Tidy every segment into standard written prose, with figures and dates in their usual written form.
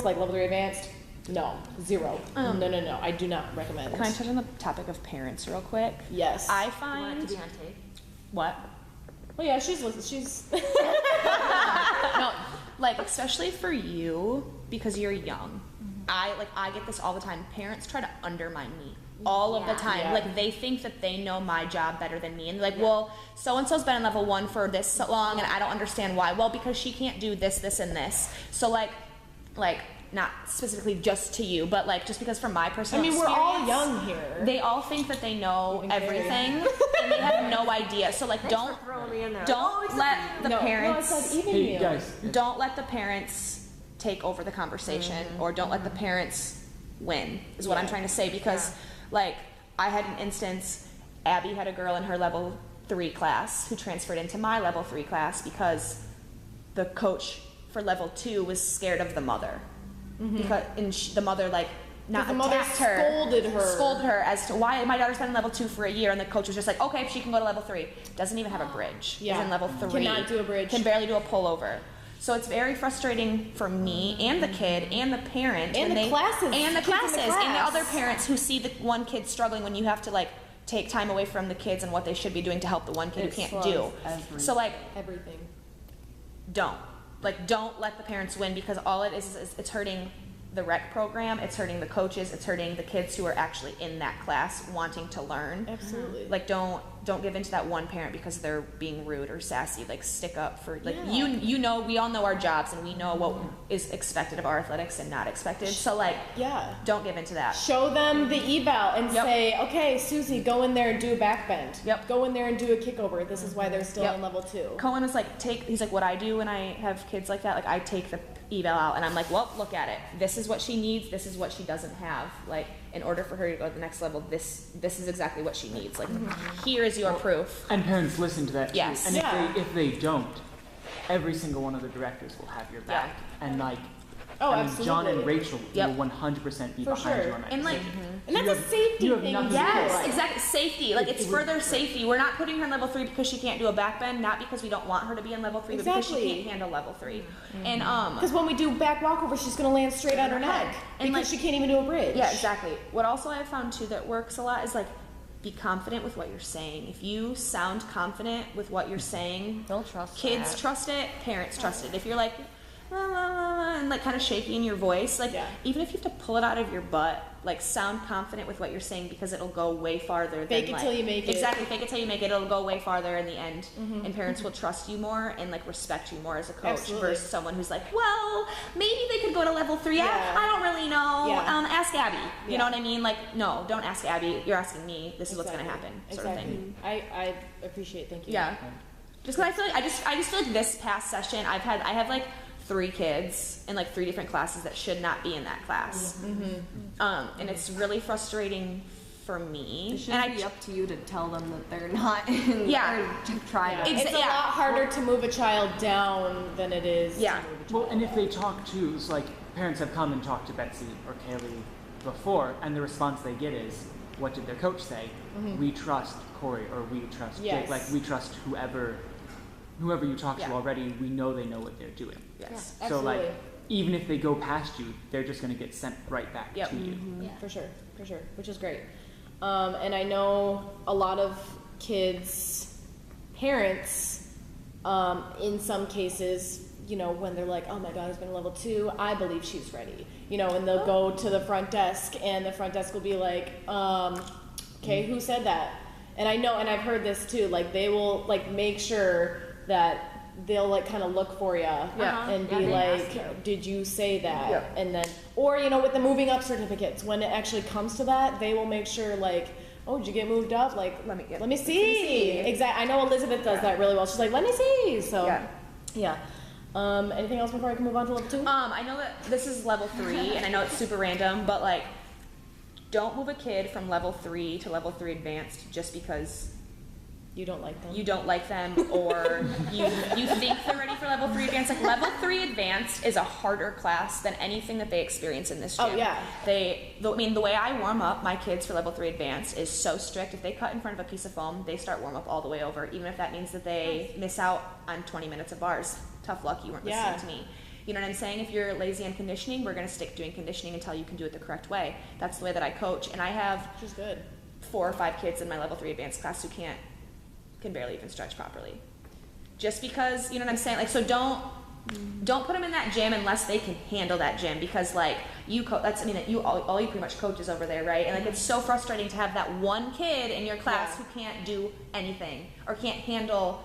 like level 3 advanced, no, 0. No. I do not recommend. Can I touch on the topic of parents real quick? Yes. I You want find it to be on tape? what? Well, yeah, she's No, like especially for you because you're young. I get this all the time. Parents try to undermine me all of the time. Yeah. Like they think that they know my job better than me, and they're like, well, so and so's been in level 1 for this so long, and I don't understand why. Well, because she can't do this, this, and this. So like not specifically just to you, but like just because from my personal I mean, we're all experience, young here. they all think that they know Okay. everything, and they have no idea. So like, don't Throwing me in there. let the no, parents. No, I said even Hey, you. guys. Don't let the parents take over the conversation, or don't let the parents win, is what I'm trying to say, because like I had an instance, Abby had a girl in her level 3 class who transferred into my level 3 class because the coach for level 2 was scared of the mother, because the mother like not the mother attacked her, scolded her. as to why my daughter's been in level 2 for a year, and the coach was just like, okay, she can go to level 3. Doesn't even have a bridge. Yeah. Is in level 3. Cannot do a bridge. Can barely do a pullover. So it's very frustrating for me and the kid and the parent And the classes. and the Kids in the classes and the class. other parents who see the one kid struggling when you have to like take time away from the kids and what they should be doing to help the one kid who can't do. So like Everything. don't let the parents win, because all it is it's hurting the rec program, it's hurting the coaches, it's hurting the kids who are actually in that class wanting to learn. Absolutely. Like don't give in to that one parent because they're being rude or sassy. Like stick up for like Yeah. you know, we all know our jobs and we know what is expected of our athletics and not expected. So like Yeah. don't give in to that. Show them the eval and Yep. say, okay, Susie, go in there and do a back bend. Yep. Go in there and do a kickover. This is why they're still Yep. in level 2. Cohen was like, he's like, what I do when I have kids like that, like I take the eval out and I'm like, well, look at it. This is what she needs. This is what she doesn't have. Like, in order for her to go to the next level, this is exactly what she needs. Like, here is your proof. And parents listen to that too. Yes. And Yeah. if they don't, every single one of the directors will have your back. And like, Oh, I mean, John and absolutely. Rachel Yep. will 100% be For behind sure. you on that. And like, And that's You a have- safety you have thing. nothing to yes, Right. exactly. Safety. Like, it's further safety. We're not putting her in level 3 because she can't do a back bend, not because we don't want her to be in level 3, but because she Exactly. can't handle level 3. And Because when we do back walkover, she's going to land straight on her neck. And, Because like- she can't even do a bridge. yeah, exactly. What also I've found too that works a lot is like, be confident with what you're saying. If you sound confident with what you're saying, They'll trust kids that. trust it, parents trust it. If you're like, "La, la, la, la," and like kind of shaky in your voice, like Yeah. even if you have to pull it out of your butt, like sound confident with what you're saying, because it'll go way farther. Fake than, it like, till you make it. Exactly, fake it till you make it. It'll go way farther in the end, and parents will trust you more and like respect you more as a coach Absolutely. versus someone who's like, well, maybe they could go to level 3. Yeah. I don't really know. Yeah. Ask Abby. You Yeah. know what I mean? Like, no, don't ask Abby. You're asking me. This is what's gonna happen. Sort of thing. I appreciate. Thank you. Yeah. Just because I feel like I just feel like this past session I have like 3 kids in like 3 different classes that should not be in that class. And it's really frustrating for me. It should and be up to you to tell them that they're not in, Yeah. or to try to. It's a lot harder to move a child down than it is Yeah. to move a child. Well, and if they talk to, it's like parents have come and talked to Betsy or Kaylee before, and the response they get is, what did their coach say? We trust Corey, or we trust Yes. Jake. Like, we trust whoever you talk to Yeah. already, we know they know what they're doing. Yes. So like, Absolutely. even if they go past you, they're just going to get sent right back Yep. to you. For sure, which is great. And I know a lot of kids' parents, in some cases, you know, when they're like, oh my God, he's been level 2, I believe she's ready. You know, and they'll go to the front desk, and the front desk will be like, okay, who said that? And I know, and I've heard this too, like they will like make sure that they'll like kind of look for you and be Yeah, they like, ask you. did you say that? Yep. And then, or you know, with the moving up certificates, when it actually comes to that, they will make sure like, oh, did you get moved up? Like, let me see. Exactly. I know Elizabeth does that really well. She's like, let me see. So, yeah. Anything else before I can move on to level 2? I know that this is level 3, and I know it's super random, but like, don't move a kid from level 3 to level 3 advanced just because You don't like them. you don't like them or you think they're ready for level 3 advanced. Like, level 3 advanced is a harder class than anything that they experience in this gym. Oh, yeah. The way I warm up my kids for level 3 advanced is so strict. If they cut in front of a piece of foam, they start warm up all the way over, even if that means that they miss out on 20 minutes of bars. Tough luck, you weren't listening to me. You know what I'm saying? If you're lazy on conditioning, we're going to stick doing conditioning until you can do it the correct way. That's the way that I coach. And I have Which is good. 4 or 5 kids in my level 3 advanced class who can barely even stretch properly. Just because, you know what I'm saying? Like, so don't put them in that gym unless they can handle that gym, because like all you pretty much coaches over there, right? And like it's so frustrating to have that one kid in your class who can't do anything or can't handle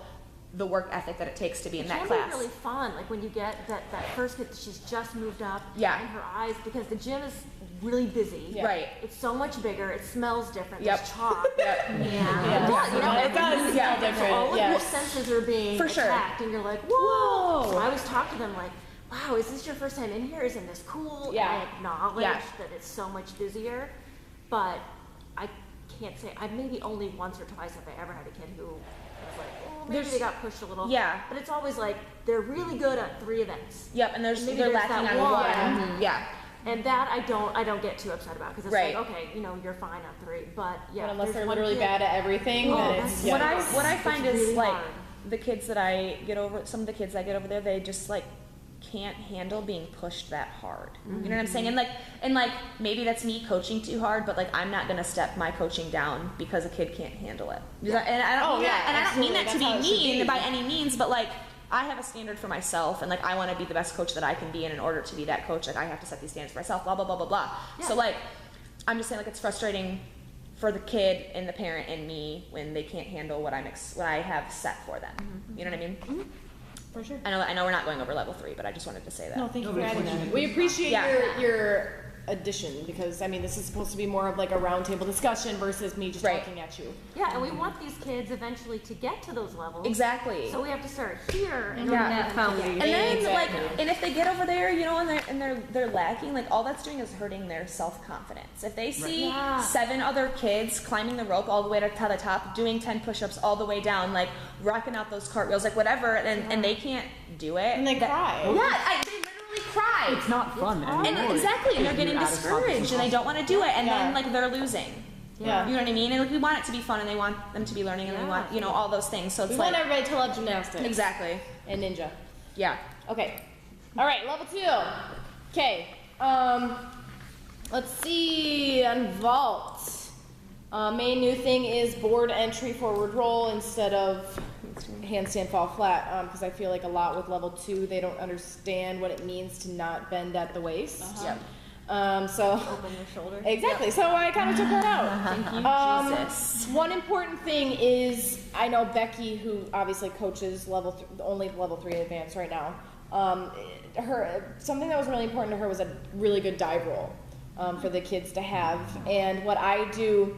the work ethic that it takes to be in that It class. can be really fun, like when you get that first kid that she's just moved up, Yeah. and her eyes, because the gym is really busy. Yeah. Right. It's so much bigger. It smells different. Yep. There's chalk. Yep. And Yeah. you know, It does smell so different, all of your yes. senses are being For sure. attacked, and you're like, whoa. Whoa. So I always talk to them like, wow, is this your first time in here? Isn't this cool? Yeah. And I acknowledge Yeah. that it's so much busier, but I can't say, I maybe only once or twice have I ever had a kid who was like, oh, maybe There's- they got pushed a little. Yeah. But it's always like, they're really good at 3 events. Yep, and Maybe they're there's lacking that on one. one. Yeah. And that I don't get too upset about, because it's Right. like, okay, you know, you're fine on 3, but yeah. But unless there's they're one literally kid- bad at everything, Oh, then that's it's what What I find It's is really like hard. the kids that I get over, some of the kids I get over there, they just like can't handle being pushed that hard. You know what I'm saying? And like maybe that's me coaching too hard, but like I'm not gonna step my coaching down because a kid can't handle it. And I don't Oh, mean yeah, that, and I don't mean absolutely. that to That's how it be should mean be. by any means, but like I have a standard for myself, and like I want to be the best coach that I can be, and in order to be that coach, like I have to set these standards for myself. Blah blah blah blah blah. Yeah. So like I'm just saying, like it's frustrating for the kid and the parent and me when they can't handle what what I have set for them. You know what I mean? For sure. I know we're not going over level 3, but I just wanted to say that. No, thank you No, for but adding it's that. what We you- appreciate Yeah. your addition, because I mean this is supposed to be more of like a roundtable discussion versus me just Right. talking at you. Yeah, and we want these kids eventually to get to those levels. Exactly. So we have to start here and Yeah. That foundation. And then Exactly. like, and if they get over there, you know, and they're lacking, like all that's doing is hurting their self-confidence. If they see Yeah. 7 other kids climbing the rope all the way to the top, doing 10 push-ups all the way down, like rocking out those cartwheels, like whatever, and they can't do it. And they cry. Yeah, they literally cry. It's not fun And anymore. exactly, and they're if getting you add a spot that's discouraged, and they don't want to do it, and Yeah. then like they're losing. Yeah. You know what I mean? And like, we want it to be fun, and they want them to be learning, and we want, you know, all those things. So it's We like want everybody to love gymnastics. exactly, And ninja. yeah. Okay. All right, level 2. Okay. Let's see. On vault. Main new thing is board entry forward roll instead of handstand fall flat, because I feel like a lot with level 2 they don't understand what it means to not bend at the waist. Yep. So open your shoulder. exactly. So I kind of took that out. Thank you, Jesus. One important thing is, I know Becky, who obviously coaches only level 3 advanced right now. Something that was really important to her was a really good dive roll for the kids to have. And what I do,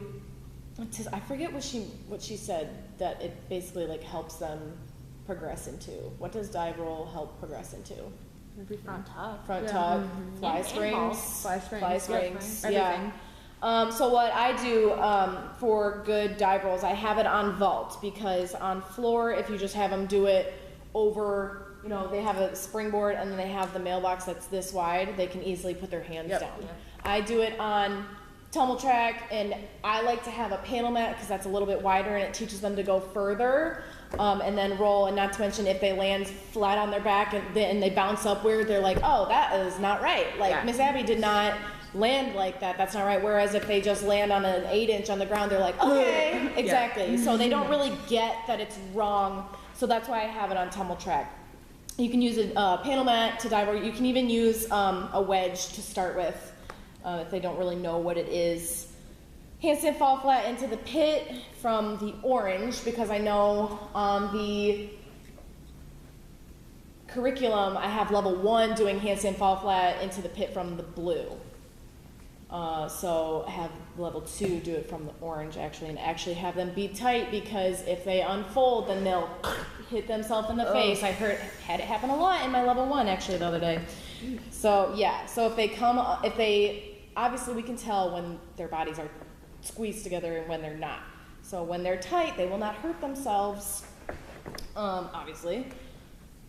I forget what she said, that it basically like helps them progress into. What does dive roll help progress into? Front tuck. Front tuck, fly And springs, balls. Fly springs, fly yep. springs, Everything. yeah. So what I do for good dive rolls, I have it on vault, because on floor, if you just have them do it over, you know, they have a springboard and then they have the mailbox that's this wide, they can easily put their hands Yep. down. I do it on tumble track, and I like to have a panel mat because that's a little bit wider and it teaches them to go further, and then roll. And not to mention, if they land flat on their back and they bounce up weird, they're like, oh, that is not right. Like Yeah. Miss Abby did not land like that. That's not right. Whereas if they just land on an 8-inch on the ground, they're like, okay, exactly. So they don't really get that it's wrong. So that's why I have it on tumble track. You can use a panel mat to dive, or you can even use a wedge to start with if they don't really know what it is. Handstand fall flat into the pit from the orange, because I know on the curriculum I have level 1 doing handstand fall flat into the pit from the blue. So I have level 2 do it from the orange actually, and actually have them be tight, because if they unfold, then they'll hit themselves in the face. I had it happen a lot in my level 1 actually the other day. So yeah, so if they obviously we can tell when their bodies are squeezed together and when they're not. So when they're tight, they will not hurt themselves, obviously.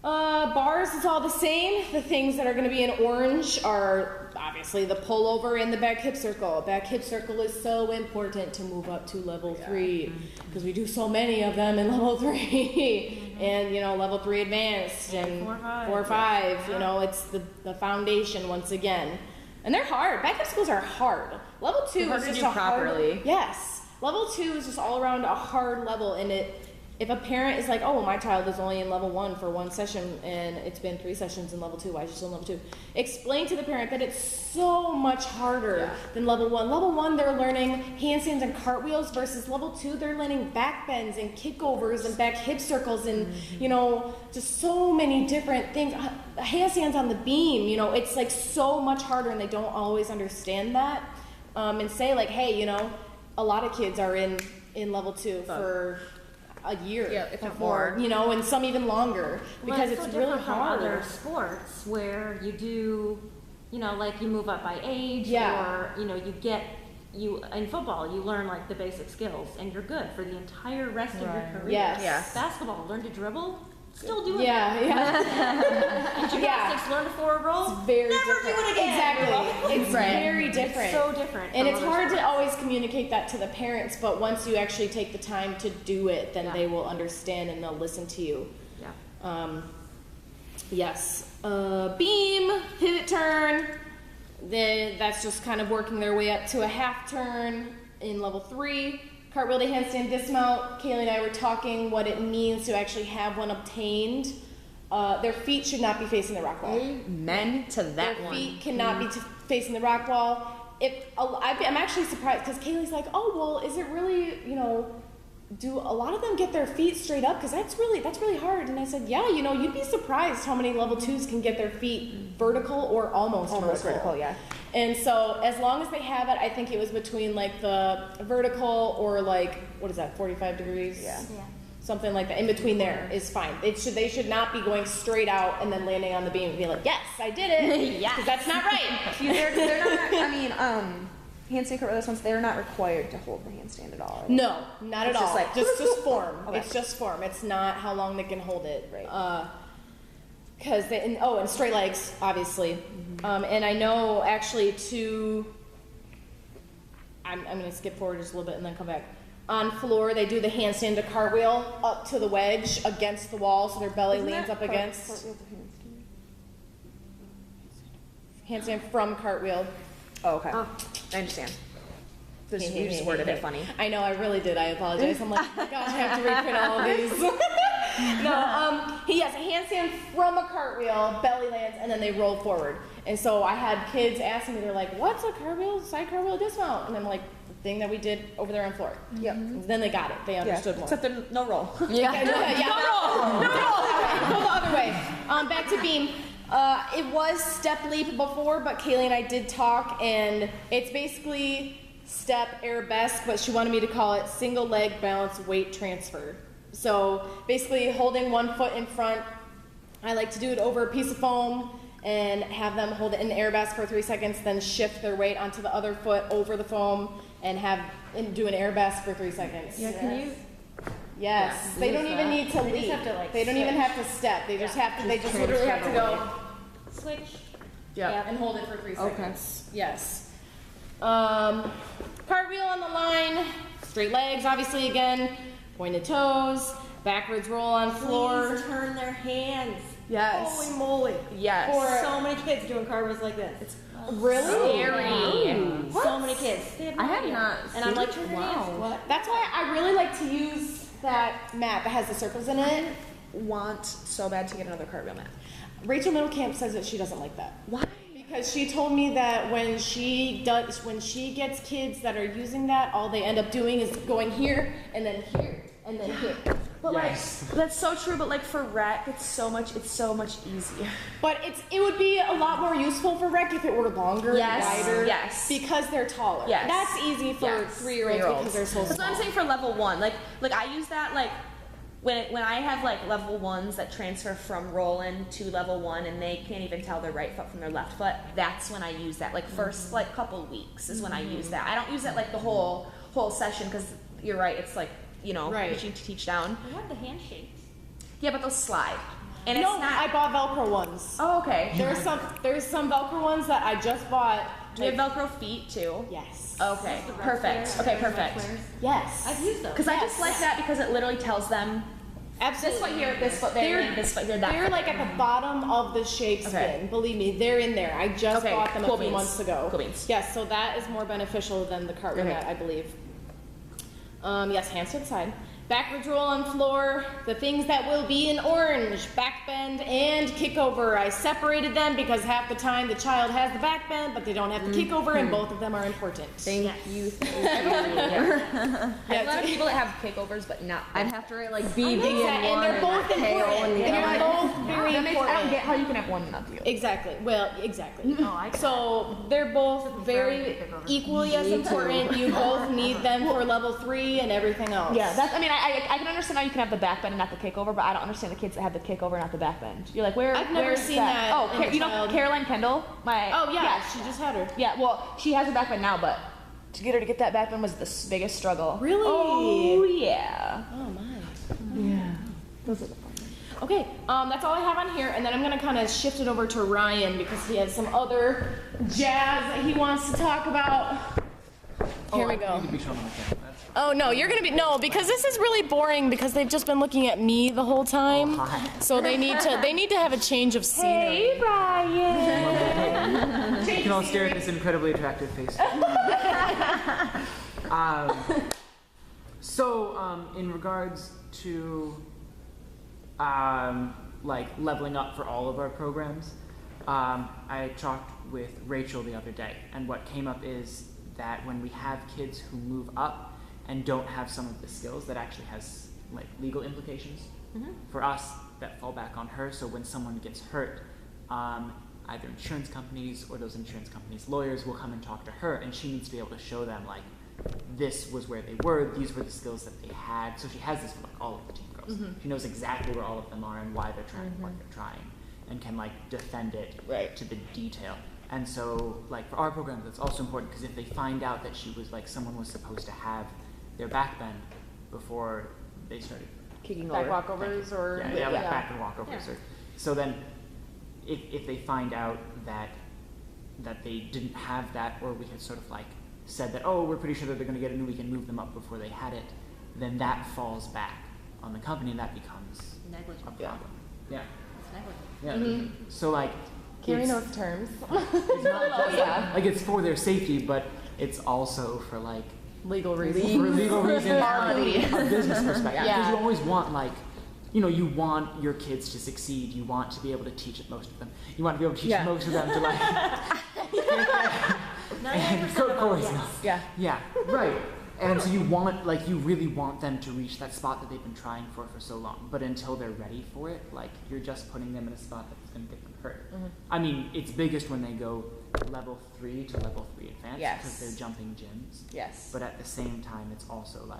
Bars, it's all the same. The things that are going to be in orange are obviously the pullover and the back hip circle. Back hip circle is so important to move up to level 3 because we do so many of them in level 3 and level 3 advanced and 4 or 5. It's the foundation once again, and they're hard. Back hip circles are hard. Level 2 They're is hard to just do a hard. properly. Yes, level 2 is just all around a hard level, and if a parent is like, oh, well, my child is only in level 1 for 1 session and it's been 3 sessions in level 2, why is she still in level 2? Explain to the parent that it's so much harder than level 1. Level 1, they're learning handstands and cartwheels versus level 2, they're learning back bends and kickovers and back hip circles and, just so many different things. Handstands on the beam, it's like so much harder and they don't always understand that. And say like, hey, a lot of kids are in level 2 for a year, if not more. And some even longer because so it's really different from hard. other sports where you do, like you move up by age, Yeah. or you in football you learn like the basic skills and you're good for the entire rest of your career. Yes. Yeah. Basketball, learn to dribble, still doing Yeah, it. Gymnastics, learn to forward roll, very never different. do it again. Exactly, it's very different. So different. And from it's other hard to sports. always communicate that to the parents, but once you actually take the time to do it, then Yeah. they will understand and they'll listen to you. Yeah. Yes. Beam, pivot turn. Then that's just kind of working their way up to a half turn in level 3. Cartwheel to handstand dismount. Kaylee and I were talking what it means to actually have one obtained. Their feet should not be facing the rock wall. Amen to that Their one. feet cannot be facing the rock wall. I'm actually surprised because Kaylee's like, oh well, is it really, do a lot of them get their feet straight up? Because that's really hard. And I said, yeah, you'd be surprised how many level 2s can get their feet vertical or almost vertical, yeah. And so as long as they have it, I think it was between like the vertical or like, what is that, 45 degrees? Yeah. Something like that. In between there is fine. They should not be going straight out and then landing on the beam and be like, yes, I did it. Yes. Because that's not right. They're not, handstand cartwheel, ones, they're not required to hold the handstand at all. No, not It's at just all. like- just form. Okay. It's just form. It's not how long they can hold it. Right. Because and straight legs, obviously. And I know actually I'm going to skip forward just a little bit and then come back. On floor, they do the handstand to cartwheel up to the wedge against the wall, so their belly leans up against. Handstand from cartwheel. Oh, okay. Oh. I understand. You just worded it funny. I know, I really did. I apologize. I'm like, oh my gosh, I have to reprint all of these. No, he has a handstand from a cartwheel, belly lands, and then they roll forward. And so I had kids asking me, they're like, what's a cartwheel, side cartwheel dismount? And I'm like, the thing that we did over there on floor. Yep. And then they got it. They understood more. Except they're no roll. Yeah. No roll. Go the other way. Back to beam. It was step leap before, but Kaylee and I did talk, and it's basically step arabesque, but she wanted me to call it single leg balance weight transfer. So basically holding one foot in front. I like to do it over a piece of foam and have them hold it in arabesque for 3 seconds, then shift their weight onto the other foot over the foam and do an arabesque for 3 seconds. Yeah, can you? Yes, they don't even need to leap. have to, like, They don't even switch. have to step. They just have to. They just literally have to go Switch. and hold it for 3 Okay. seconds. Yes. Cartwheel on the line. Straight legs, obviously. Again, pointed toes. Backwards roll on floor. Please turn their hands. Yes. Holy moly. Yes. Or- So many kids doing cartwheels like this. It's Really? Scary. so many kids. They have no I have idea. not And I'm seen like, it. turn your Wow. hands. What? That's why I really like to use that mat that has the circles in it. Want so bad to get another cartwheel mat. Rachel Middlecamp says that she doesn't like that. Why? Because she told me that when she gets kids that are using that, all they end up doing is going here and then here and then here. But Yes. That's so true, but like for rec, it's so much easier. but it would be a lot more useful for rec if it were longer Yes, and wider. yes. Because they're taller. Yes. That's easy for Yes. 3-year-olds because they're so That's small. what I'm saying for level 1. Like I use that like when I have like level 1s that transfer from rolling to level 1 and they can't even tell their right foot from their left foot. That's when I use that. Like first like couple weeks is when I use that. I don't use that like the whole session because you're right. It's like Right. teaching to teach down. I want the handshakes. Yeah, but they'll slide. And it's No, not. I bought Velcro ones. Oh, okay. There's some Velcro ones that I just bought. Do we have Velcro feet too? Yes. Okay, perfect. Okay, perfect. Yes. I've used those. Because I just like that because it literally tells them Absolutely. this foot here, this foot there, and this foot here, that They're foot like there. at the bottom of the shape Okay. spin. Believe me, they're in there. I just Okay, bought them cool a few beans. months ago. Cool beans. Yes, so that is more beneficial than the cartwheel Okay. mat, I believe. Yes, hands to the side. Backwards roll on floor. The things that will be in orange, back bend and kick over. I separated them because half the time the child has the back bend, but they don't have the kick over, and both of them are important. Thank you. I have a lot of people that have kickovers, but not. I'd have to write like BB Exactly, in one and they're both KO important. in the They're other. both very That makes, I don't important. get how you can have one and not the other. Exactly. Well, exactly. Oh, I get So they're both very kick over. equally as important. You both need them for level 3 and everything else. Yeah, that's. I mean, I can understand how you can have the back bend and not the kickover, but I don't understand the kids that have the kickover and not the back bend. You're like, where? I've never where's seen that Oh, in a you know child. Caroline Kendall, my. Oh yeah, she just had her. Yeah, well, she has a back bend now, but to get her to get that back bend was the biggest struggle. Really? Oh yeah. Oh my. Yeah. Those are the fun. Okay, that's all I have on here, and then I'm gonna kind of shift it over to Ryan because he has some other jazz that he wants to talk about. Here we I go. need to be shown on the camera. That's Oh no, you're gonna be because this is really boring because they've just been looking at me the whole time. hi. So they need to have a change of scenery. Hey, Ryan. You can all stare at this incredibly attractive face. In regards to like leveling up for all of our programs, I talked with Rachel the other day, and what came up is that when we have kids who move up and don't have some of the skills, that actually has like legal implications for us that fall back on her. So when someone gets hurt, either insurance companies or those insurance companies' lawyers will come and talk to her, and she needs to be able to show them like this was where they were, these were the skills that they had. So she has this for like all of the teen girls. She knows exactly where all of them are and why they're trying what they're trying, and can like defend it Right. to the detail. And so like for our program, that's also important because if they find out that she was like someone was supposed to have their back bend before they started Kicking Back over. walkovers or like back and walkovers. Or, so then, if they find out that they didn't have that, or we had sort of like said that, oh, we're pretty sure that they're going to get it and we can move them up before they had it, then that falls back on the company and that becomes Negligent. a problem. Yeah. It's negligent. Yeah. So like, Carrie it's, knows terms. it's not just like it's for their safety, but it's also for like Legal for reasons. legal reasons, and like, a business perspective. Yeah. Because you always want like, you know, you want your kids to succeed. You want to be able to teach it most of them. You want to be able to teach Yeah. most of them to like. 99% of them, Corey's yes. not. Yeah. Yeah, right. And so you want, like, you really want them to reach that spot that they've been trying for so long. But until they're ready for it, like, you're just putting them in a spot that's going to get them hurt. I mean, it's biggest when they go level 3 to level 3 advanced Yes. because they're jumping gyms. Yes. But at the same time, it's also like,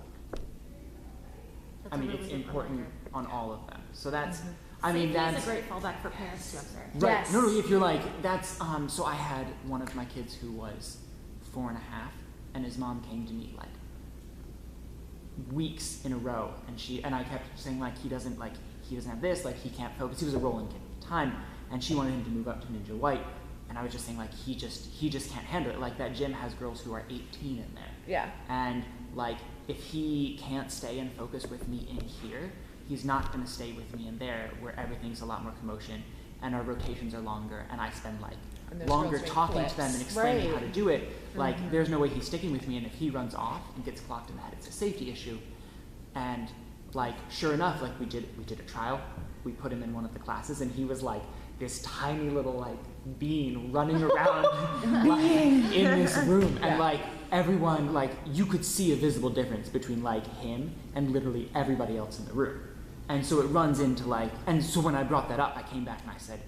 That's I a mean, really it's good important reminder. on all of them. So that's, I mean, Safety that's is a great fallback for parents too, I'm sorry. right. Yes. No, no. If you're like, that's so I had one of my kids who was 4.5, and his mom came to me like weeks in a row, and I kept saying like he doesn't have this, like he can't focus. He was a rolling kid at the time, and she wanted him to move up to Ninja White, and I was just saying like he just can't handle it. Like that gym has girls who are 18 in there. Yeah. And like if he can't stay and focus with me in here, he's not going to stay with me in there where everything's a lot more commotion and our rotations are longer and I spend like And there's longer girls doing talking to them flips. and explaining Right. how to do it. Like there's no way he's sticking with me, and if he runs off and gets clocked in the head, it's a safety issue. And like sure enough, like we did a trial. We put him in one of the classes and he was like this tiny little like bean running around like, in this room, and like everyone, like you could see a visible difference between like him and literally everybody else in the room. And so it runs into like, and so when I brought that up, I came back and I said,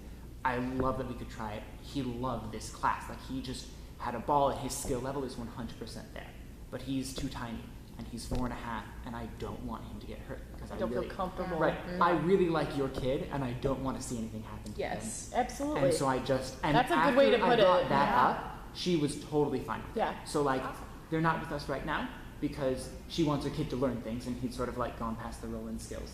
I love that we could try it. He loved this class. Like he just had a ball, and his skill level is 100% there. But he's too tiny, and he's 4.5, and I don't want him to get hurt because I Don't really, feel comfortable. right. I really like your kid, and I don't want to see anything happen to him. Yes, absolutely. And so I just, and That's a good after way to I put brought it. that Yeah. up, she was totally fine with it. Yeah. So like, they're not with us right now because she wants her kid to learn things, and he's sort of like gone past the roll-in skills.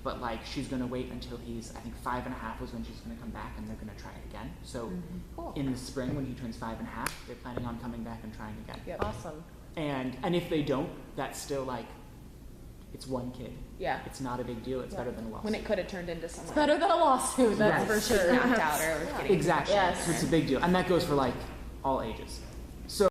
but like she's gonna wait until he's, I think 5.5 was when she's gonna come back, and they're gonna try it again. So Cool. in the spring when he turns 5.5, they're planning on coming back and trying again. Yep. Awesome. And if they don't, that's still like, it's one kid. Yeah. It's not a big deal. It's better than a lawsuit. When it could have turned into something Better than a lawsuit, that's Right. for sure. knocked out or getting Exactly. Yes. So it's a big deal, and that goes for like all ages.